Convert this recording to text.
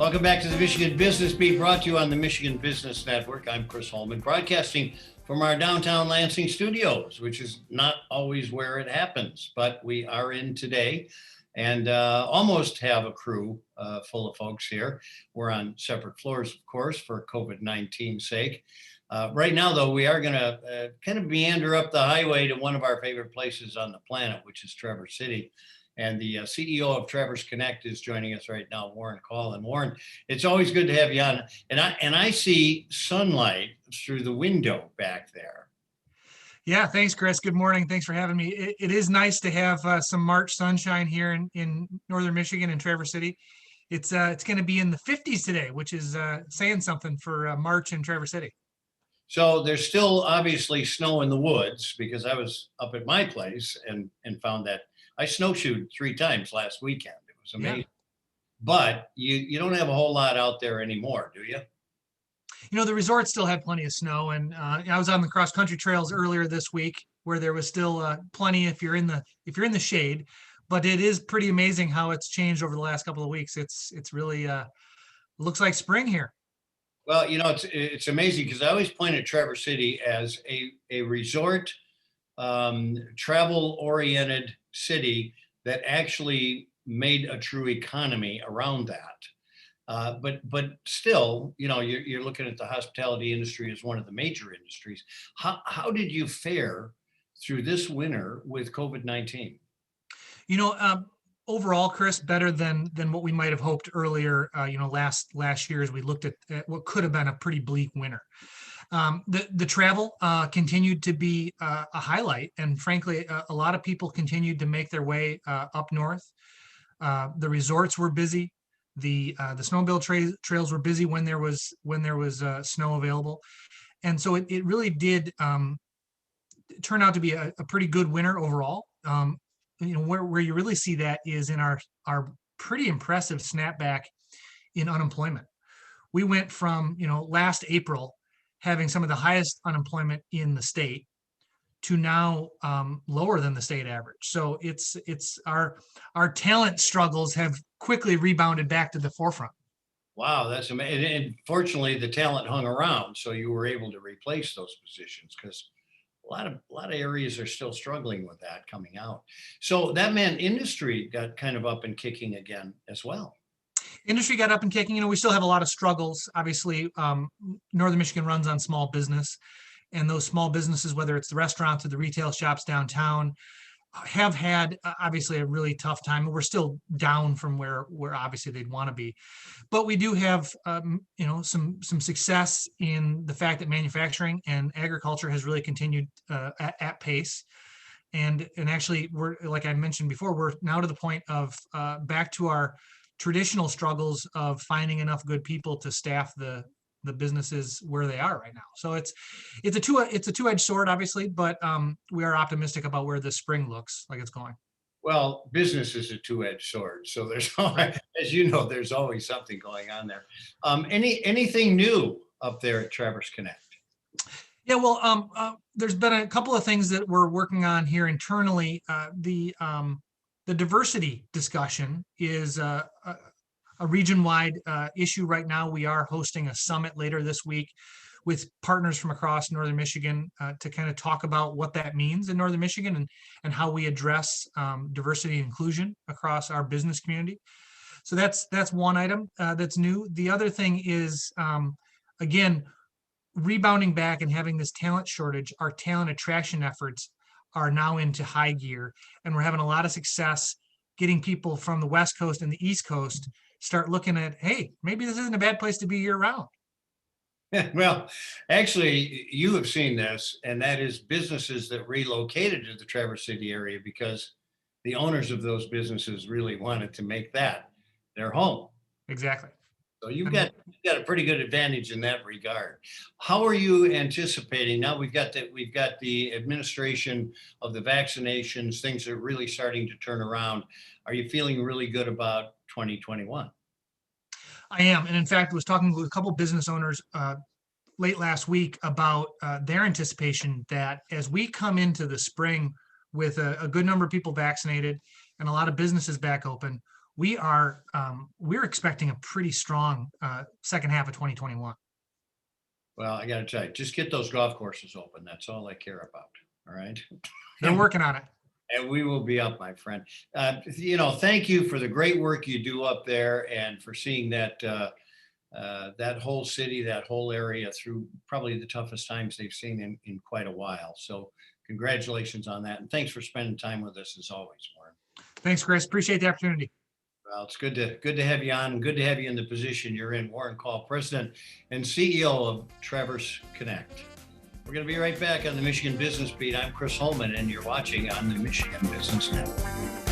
Welcome back to the Michigan Business Beat, brought to you on the Michigan Business Network. I'm Chris Holman, broadcasting from our downtown Lansing studios, which is not always where it happens, but we are in today and almost have a crew full of folks here. We're on separate floors, of course, for COVID-19 sake. Right now, though, we are going to kind of meander up the highway to one of our favorite places on the planet, which is Traverse City. And the CEO of Traverse Connect is joining us right now, Warren Call. And Warren, it's always good to have you on. And I see sunlight through the window back there. Yeah, thanks, Chris. Good morning. Thanks for having me. It is nice to have some March sunshine here in northern Michigan and Traverse City. It's going to be in the 50s today, which is saying something for March in Traverse City. So there's still obviously snow in the woods, because I was up at my place and found that I snowshoed 3 times last weekend. It was amazing. Yeah. But you don't have a whole lot out there anymore, do you? You know, the resorts still have plenty of snow, and I was on the cross country trails earlier this week where there was still plenty if you're in the shade. But it is pretty amazing how it's changed over the last couple of weeks. It's really looks like spring here. Well, you know, it's amazing because I always point at Traverse City as a resort, travel-oriented city that actually made a true economy around that. But still, you know, you're looking at the hospitality industry as one of the major industries. How did you fare through this winter with COVID-19? You know, overall, Chris, better than what we might have hoped earlier. You know, last year as we looked at what could have been a pretty bleak winter. The travel continued to be a highlight, and frankly, a lot of people continued to make their way up north. The resorts were busy. The snowmobile trails were busy when there was snow available, and so it really did turn out to be a pretty good winter overall. You know, where you really see that is in our pretty impressive snapback in unemployment. We went from, you know, last April having some of the highest unemployment in the state to now lower than the state average. So it's our talent struggles have quickly rebounded back to the forefront. Wow, that's amazing. And fortunately, the talent hung around, so you were able to replace those positions, because a lot of areas are still struggling with that coming out. So that meant industry got kind of up and kicking again as well. Industry got up and kicking. You know, we still have a lot of struggles. Obviously, Northern Michigan runs on small business, and those small businesses, whether it's the restaurants or the retail shops downtown, have had obviously a really tough time. We're still down from where obviously they'd want to be, but we do have you know, some success in the fact that manufacturing and agriculture has really continued at pace. And actually, we're, like I mentioned before, we're now to the point of back to our traditional struggles of finding enough good people to staff the businesses where they are right now. So it's a two-edged sword, obviously, but we are optimistic about where the spring looks like it's going. Well, business is a two-edged sword, so there's always, as you know, there's always something going on there. Anything new up there at Traverse Connect? Yeah, well, there's been a couple of things that we're working on here internally. The diversity discussion is a region-wide issue right now. We are hosting a summit later this week with partners from across Northern Michigan to kind of talk about what that means in Northern Michigan and how we address diversity and inclusion across our business community. So that's one item that's new. The other thing is, again, rebounding back and having this talent shortage. Our talent attraction efforts are now into high gear, and we're having a lot of success getting people from the West Coast and the East Coast start looking at, hey, maybe this isn't a bad place to be year round. Well, actually, you have seen this, and that is businesses that relocated to the Traverse City area because the owners of those businesses really wanted to make that their home. Exactly. So you've got a pretty good advantage in that regard. How are you anticipating now? We've got the administration of the vaccinations. Things are really starting to turn around. Are you feeling really good about 2021? I am, and in fact, I was talking with a couple business owners late last week about their anticipation that as we come into the spring with a good number of people vaccinated and a lot of businesses back open, we're expecting a pretty strong second half of 2021. Well, I got to tell you, just get those golf courses open. That's all I care about. All right. They're working on it. And we will be up, my friend. Thank you for the great work you do up there and for seeing that that whole city, that whole area through probably the toughest times they've seen in quite a while. So congratulations on that. And thanks for spending time with us as always, Warren. Thanks, Chris. Appreciate the opportunity. Well, it's good to have you on and good to have you in the position you're in. Warren Call, President and CEO of Traverse Connect. We're going to be right back on the Michigan Business Beat. I'm Chris Holman, and you're watching on the Michigan Business Network.